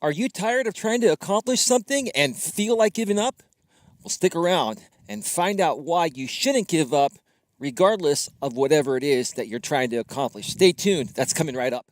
Are you tired of trying to accomplish something and feel like giving up? Well, stick around and find out why you shouldn't give up, regardless of whatever it is that you're trying to accomplish. Stay tuned. That's coming right up.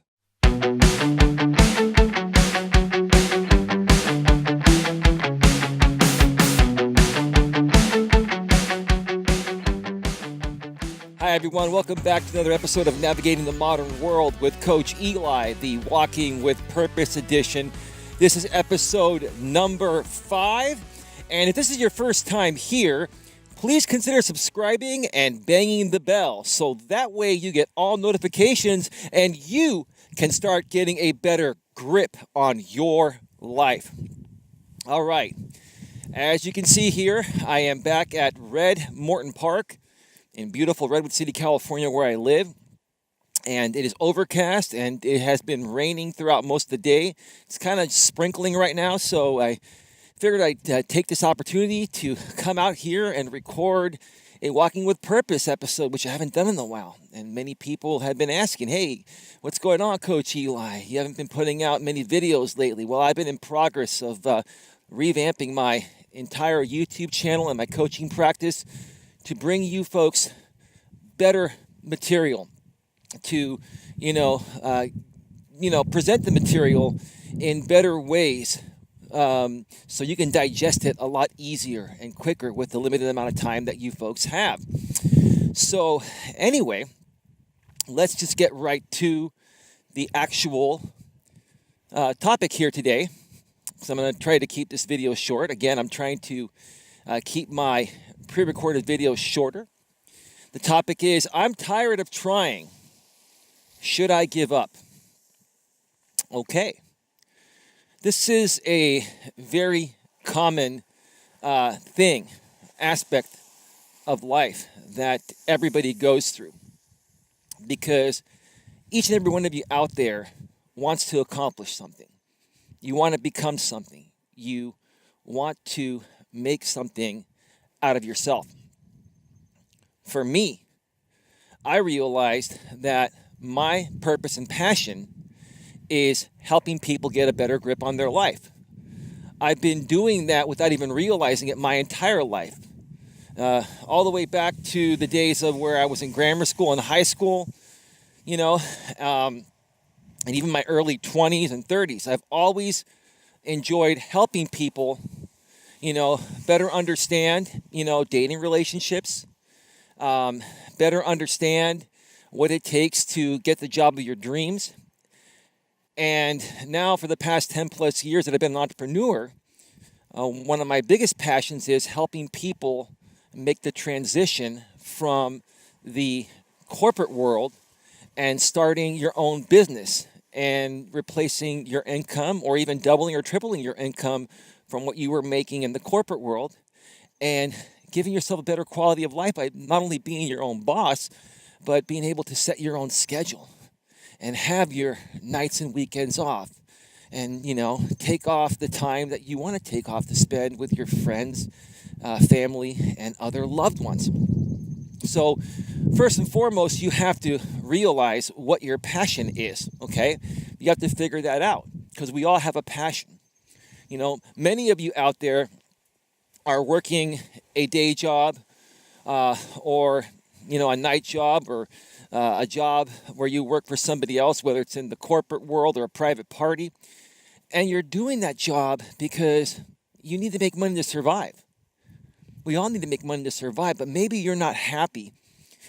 Hi, everyone. Welcome back to another episode of Navigating the Modern World with Coach Eli, the Walking with Purpose edition. This is episode number 5. And if this is your first time here, please consider subscribing and banging the bell so that way you get all notifications and you can start getting a better grip on your life. All right. As you can see here, I am back at Red Morton Park in beautiful Redwood City, California, where I live. And it is overcast and it has been raining throughout most of the day. It's kind of sprinkling right now, so I figured I'd take this opportunity to come out here and record a Walking with Purpose episode, which I haven't done in a while. And many people have been asking, hey, what's going on, Coach Eli? You haven't been putting out many videos lately. Well, I've been in progress of revamping my entire YouTube channel and my coaching practice to bring you folks better material, to present the material in better ways, so you can digest it a lot easier and quicker with the limited amount of time that you folks have. So anyway, let's just get right to the actual topic here today. So I'm going to try to keep this video short. Again, I'm trying to keep my pre-recorded videos shorter. The topic is, I'm tired of trying. Should I give up? Okay. This is a very common aspect of life that everybody goes through, because each and every one of you out there wants to accomplish something. You want to become something. You want to make something out of yourself. For me, I realized that my purpose and passion is helping people get a better grip on their life. I've been doing that without even realizing it my entire life. All the way back to the days of where I was in grammar school and high school, and even my early 20s and 30s. I've always enjoyed helping people, better understand, dating relationships, better understand what it takes to get the job of your dreams. And now for the past 10 plus years that I've been an entrepreneur, one of my biggest passions is helping people make the transition from the corporate world and starting your own business and replacing your income, or even doubling or tripling your income from what you were making in the corporate world, and giving yourself a better quality of life by not only being your own boss, but being able to set your own schedule and have your nights and weekends off, and take off the time that you want to take off to spend with your friends, family, and other loved ones. So first and foremost, you have to realize what your passion is, okay? You have to figure that out, because we all have a passion. Many of you out there are working a day job, or a night job, or a job where you work for somebody else, whether it's in the corporate world or a private party. And you're doing that job because you need to make money to survive. We all need to make money to survive, but maybe you're not happy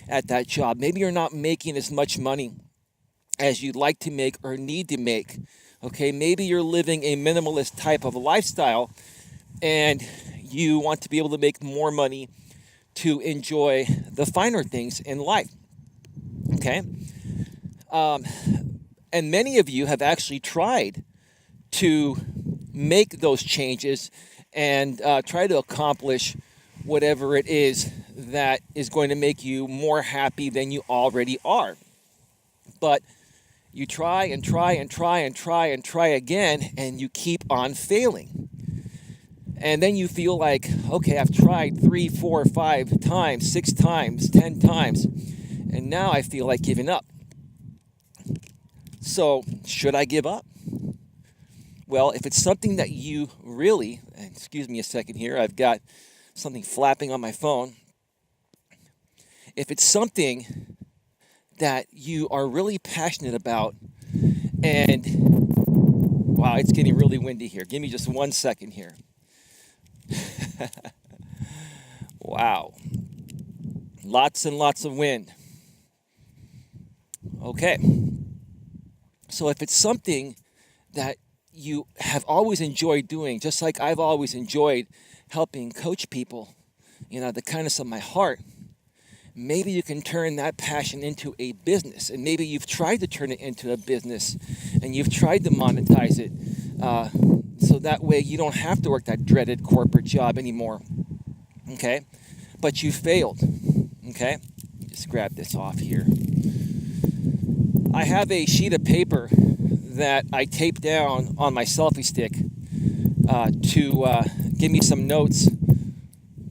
at that job. Maybe you're not making as much money as you'd like to make or need to make. Okay, maybe you're living a minimalist type of lifestyle and you want to be able to make more money to enjoy the finer things in life. Okay? And many of you have actually tried to make those changes and try to accomplish whatever it is that is going to make you more happy than you already are. But you try and try and try and try and try again, and you keep on failing. And then you feel like, okay, I've tried 3, 4, 5 times, 6 times, 10 times, and now I feel like giving up. So, should I give up? Well, if it's something that you really, excuse me a second here, I've got something flapping on my phone. If it's something that you are really passionate about, and wow, it's getting really windy here. Give me just 1 second here. Wow. Lots and lots of wind. Okay. So if it's something that you have always enjoyed doing, just like I've always enjoyed helping coach people, the kindness of my heart, maybe you can turn that passion into a business. And maybe you've tried to turn it into a business and you've tried to monetize it so that way you don't have to work that dreaded corporate job anymore. Okay? But you failed. Okay? Just grab this off here. I have a sheet of paper that I taped down on my selfie stick to give me some notes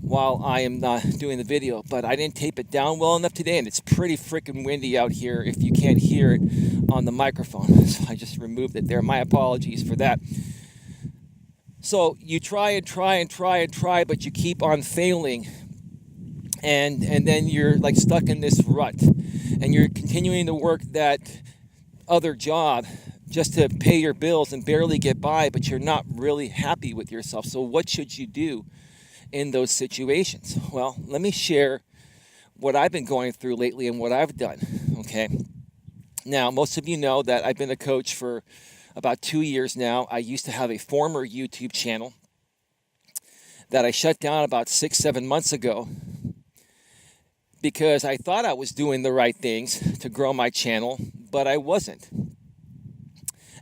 while I am doing the video, but I didn't tape it down well enough today, and it's pretty freaking windy out here if you can't hear it on the microphone. So I just removed it there. My apologies for that. So you try and try and try and try, but you keep on failing, and then you're like stuck in this rut, and you're continuing to work that other job just to pay your bills and barely get by, but you're not really happy with yourself. So what should you do in those situations? Well, let me share what I've been going through lately and what I've done. Okay. Now, most of you know that I've been a coach for about 2 years now. I used to have a former YouTube channel that I shut down about 6-7 months ago because I thought I was doing the right things to grow my channel, but I wasn't.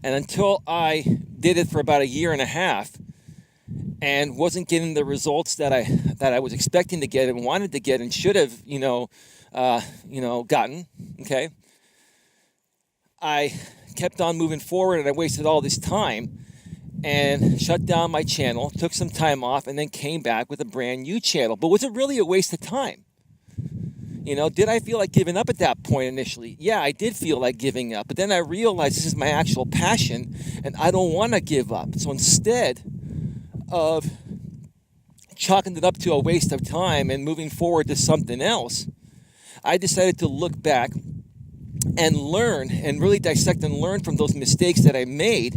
And until I did it for about 1.5 years and wasn't getting the results that I was expecting to get and wanted to get and should have, gotten, okay, I kept on moving forward, and I wasted all this time and shut down my channel, took some time off, and then came back with a brand new channel. But was it really a waste of time? Did I feel like giving up at that point initially? Yeah, I did feel like giving up. But then I realized this is my actual passion, and I don't want to give up. So instead of chalking it up to a waste of time and moving forward to something else, I decided to look back and learn and really dissect and learn from those mistakes that I made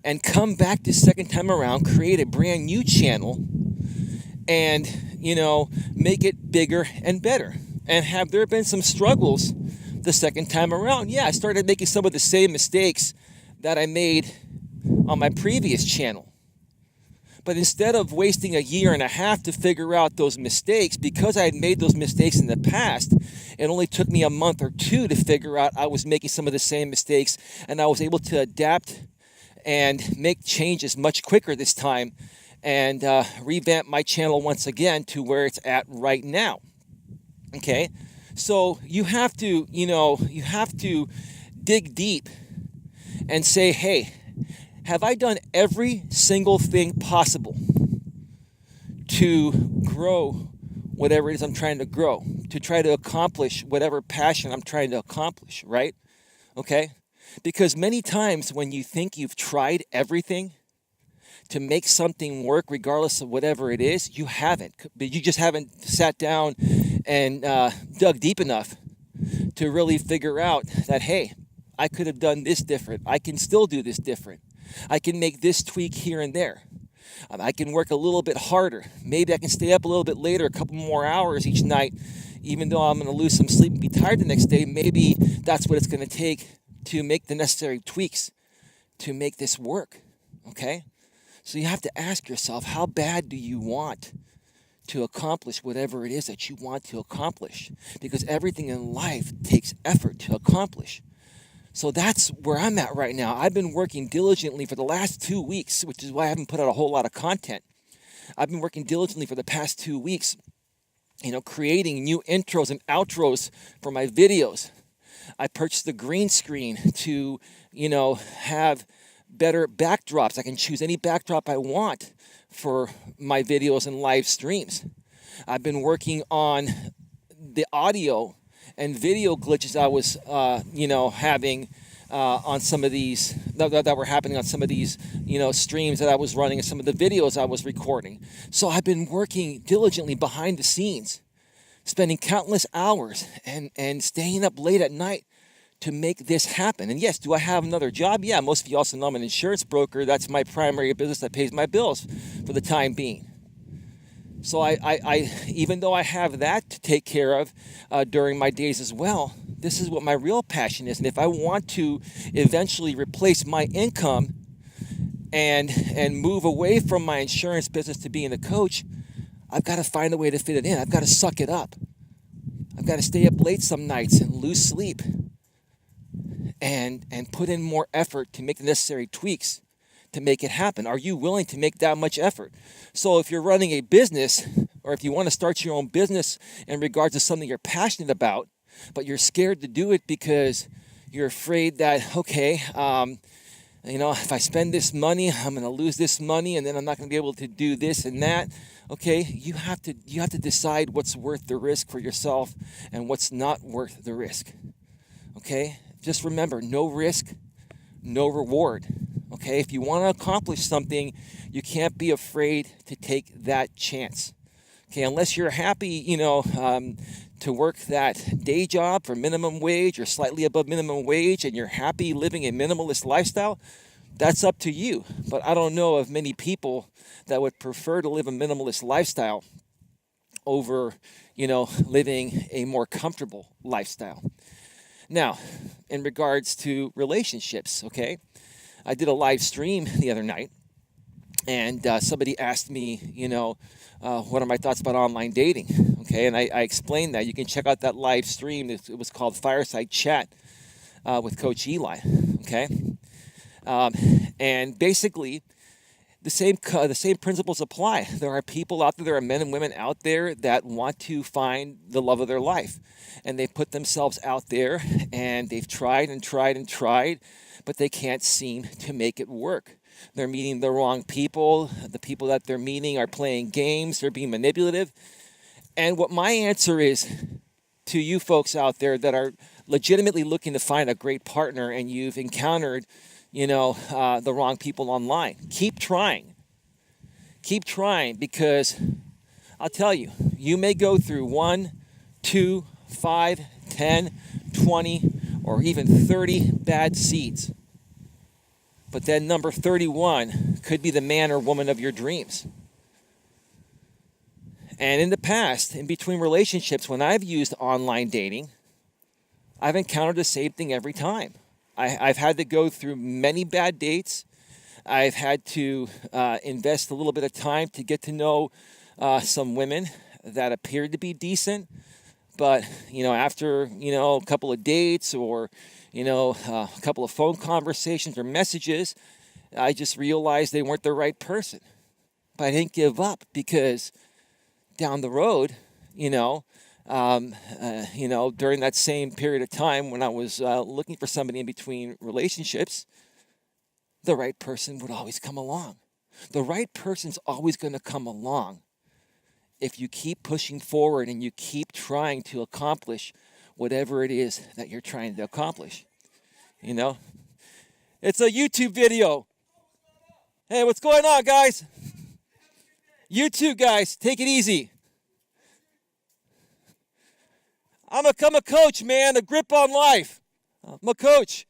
and come back this second time around, create a brand new channel and, make it bigger and better. And have there been some struggles the second time around? Yeah, I started making some of the same mistakes that I made on my previous channel. But instead of wasting 1.5 years to figure out those mistakes, because I had made those mistakes in the past, it only took me a month or 2 to figure out I was making some of the same mistakes, and I was able to adapt and make changes much quicker this time and revamp my channel once again to where it's at right now. Okay, so you have to dig deep and say, hey, have I done every single thing possible to grow whatever it is I'm trying to grow, to try to accomplish whatever passion I'm trying to accomplish, right? Okay, because many times when you think you've tried everything to make something work, regardless of whatever it is, you haven't. You just haven't sat down and dug deep enough to really figure out that, hey, I could have done this different. I can still do this different. I can make this tweak here and there. I can work a little bit harder. Maybe I can stay up a little bit later, a couple more hours each night, even though I'm going to lose some sleep and be tired the next day. Maybe that's what it's going to take to make the necessary tweaks to make this work, okay? So you have to ask yourself, how bad do you want to accomplish whatever it is that you want to accomplish? Because everything in life takes effort to accomplish. So that's where I'm at right now. I've been working diligently for the last 2 weeks, which is why I haven't put out a whole lot of content. I've been working diligently for the past 2 weeks, creating new intros and outros for my videos. I purchased the green screen to, have better backdrops. I can choose any backdrop I want for my videos and live streams. I've been working on the audio and video glitches I was, having on some of these that were happening on some of these, streams that I was running and some of the videos I was recording. So I've been working diligently behind the scenes, spending countless hours and staying up late at night to make this happen. And yes, do I have another job? Yeah, most of you also know I'm an insurance broker. That's my primary business that pays my bills for the time being. So I even though I have that to take care of during my days as well, this is what my real passion is. And if I want to eventually replace my income and move away from my insurance business to being a coach, I've got to find a way to fit it in. I've got to suck it up. I've got to stay up late some nights and lose sleep and put in more effort to make the necessary tweaks to make it happen. Are you willing to make that much effort? So if you're running a business, or if you want to start your own business in regards to something you're passionate about, but you're scared to do it because you're afraid that, okay, if I spend this money, I'm going to lose this money, and then I'm not going to be able to do this and that. Okay, you have to decide what's worth the risk for yourself and what's not worth the risk. Okay, just remember, no risk, no reward. Okay, if you want to accomplish something, you can't be afraid to take that chance. Okay, unless you're happy, to work that day job for minimum wage or slightly above minimum wage, and you're happy living a minimalist lifestyle, that's up to you. But I don't know of many people that would prefer to live a minimalist lifestyle over, living a more comfortable lifestyle. Now, in regards to relationships, okay, I did a live stream the other night, and somebody asked me, what are my thoughts about online dating? Okay, and I explained that. You can check out that live stream. It was called Fireside Chat with Coach Eli. Okay, and basically, the same principles apply. There are people out there, there are men and women out there that want to find the love of their life, and they put themselves out there, and they've tried and tried and tried, but they can't seem to make it work. They're meeting the wrong people. The people that they're meeting are playing games. They're being manipulative. And what my answer is to you folks out there that are legitimately looking to find a great partner, and you've encountered, the wrong people online, keep trying. Keep trying, because I'll tell you, you may go through 1, 2, 5, 10, 20, or even 30 bad seeds. But then number 31 could be the man or woman of your dreams. And in the past, in between relationships, when I've used online dating, I've encountered the same thing every time. I've had to go through many bad dates. I've had to invest a little bit of time to get to know some women that appeared to be decent. But, after, a couple of dates or, a couple of phone conversations or messages, I just realized they weren't the right person. But I didn't give up, because down the road, during that same period of time when I was looking for somebody in between relationships, the right person would always come along. The right person's always going to come along if you keep pushing forward and you keep trying to accomplish whatever it is that you're trying to accomplish. It's a YouTube video. Hey, what's going on, guys? YouTube guys, take it easy. I'm a coach, man. A grip on life. I'm a coach.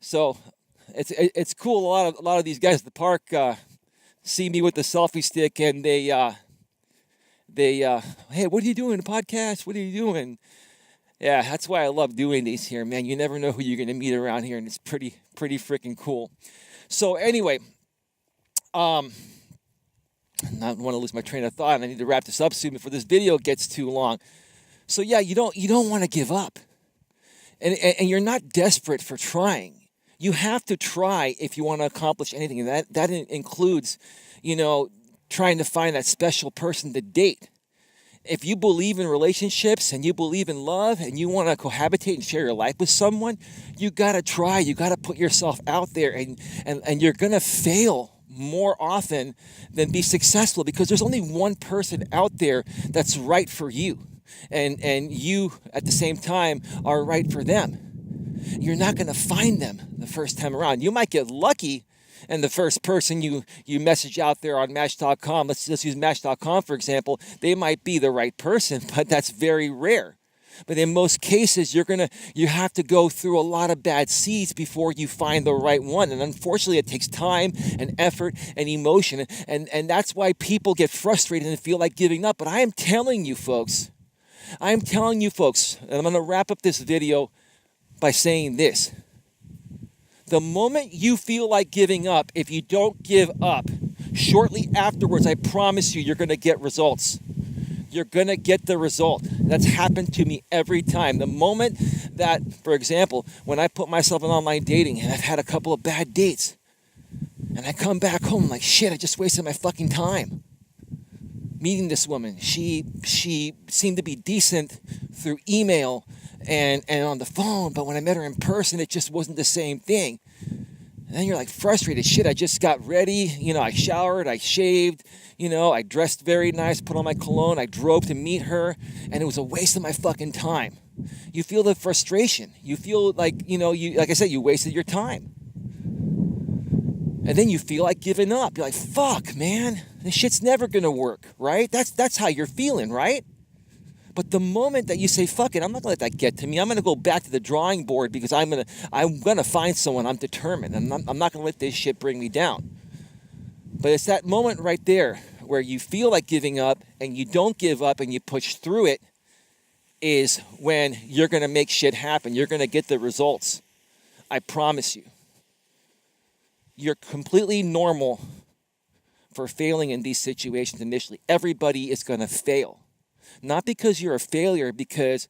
So it's cool. A lot of these guys at the park see me with the selfie stick, and they hey, what are you doing? A podcast? What are you doing? Yeah, that's why I love doing these here, man. You never know who you're gonna meet around here, and it's pretty freaking cool. So anyway, I don't want to lose my train of thought, and I need to wrap this up soon before this video gets too long. So yeah, you don't want to give up, and you're not desperate for trying. You have to try if you want to accomplish anything, and that includes, trying to find that special person to date. If you believe in relationships and you believe in love and you want to cohabitate and share your life with someone, you got to try. You got to put yourself out there, and you're going to fail more often than be successful, because there's only one person out there that's right for you. and you at the same time are right for them, you're not going to find them the first time around. You might get lucky, and the first person you message out there on Match.com, let's use Match.com for example, they might be the right person, but that's very rare. But in most cases, you have to go through a lot of bad seeds before you find the right one. And unfortunately, it takes time and effort and emotion. And that's why people get frustrated and feel like giving up. But I am telling you folks, and I'm going to wrap up this video by saying this. The moment you feel like giving up, if you don't give up, shortly afterwards, I promise you're going to get results. You're going to get the result. That's happened to me every time. The moment that, for example, when I put myself in online dating and I've had a couple of bad dates, and I come back home like, shit, I just wasted my fucking time meeting this woman. She seemed to be decent through email and on the phone, but when I met her in person, it just wasn't the same thing. And then you're like frustrated. Shit, I just got ready. I showered, I shaved, I dressed very nice, put on my cologne. I drove to meet her, and it was a waste of my fucking time. You feel the frustration. You feel like, like I said, you wasted your time. And then you feel like giving up. You're like, fuck, man, this shit's never going to work, right? That's how you're feeling, right? But the moment that you say, fuck it, I'm not going to let that get to me. I'm going to go back to the drawing board because I'm going to find someone. I'm determined. I'm not going to let this shit bring me down. But it's that moment right there where you feel like giving up and you don't give up and you push through it is when you're going to make shit happen. You're going to get the results. I promise you. You're completely normal for failing in these situations initially. Everybody is going to fail. Not because you're a failure, because,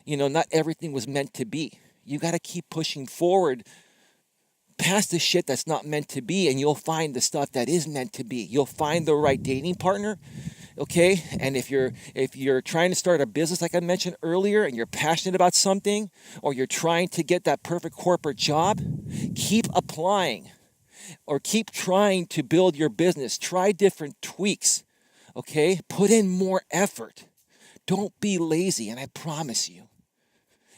not everything was meant to be. You got to keep pushing forward past the shit that's not meant to be, and you'll find the stuff that is meant to be. You'll find the right dating partner, okay? And if you're trying to start a business, like I mentioned earlier, and you're passionate about something, or you're trying to get that perfect corporate job, keep applying, or keep trying to build your business. Try different tweaks, okay? Put in more effort. Don't be lazy, and I promise you,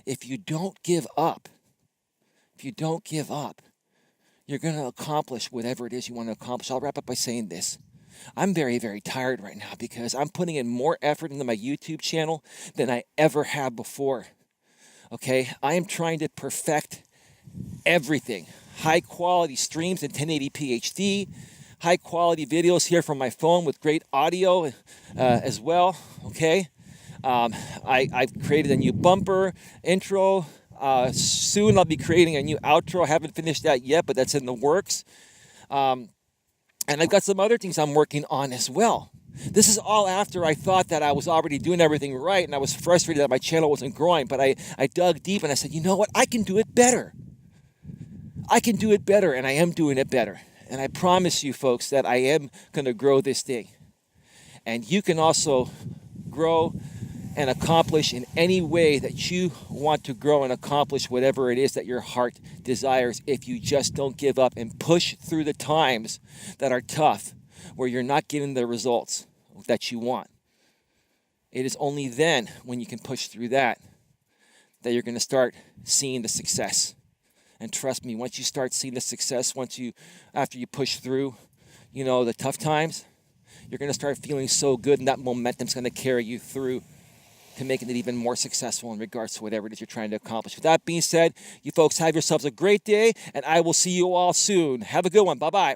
if you don't give up, you're going to accomplish whatever it is you want to accomplish. I'll wrap up by saying this. I'm very, very tired right now because I'm putting in more effort into my YouTube channel than I ever have before, okay? I am trying to perfect everything. High quality streams in 1080p HD, high quality videos here from my phone with great audio as well, okay? I've created a new bumper, intro. Soon I'll be creating a new outro. I haven't finished that yet, but that's in the works. And I've got some other things I'm working on as well. This is all after I thought that I was already doing everything right, and I was frustrated that my channel wasn't growing. But I dug deep and I said, you know what? I can do it better. And I am doing it better. And I promise you, folks, that I am going to grow this thing. And you can also grow and accomplish in any way that you want to grow and accomplish whatever it is that your heart desires, if you just don't give up and push through the times that are tough, where you're not getting the results that you want. It is only then, when you can push through that you're going to start seeing the success. And trust me, once you start seeing the success, after you push through, the tough times, you're going to start feeling so good, and that momentum's going to carry you through to making it even more successful in regards to whatever it is you're trying to accomplish. With that being said, you folks have yourselves a great day, and I will see you all soon. Have a good one. Bye-bye.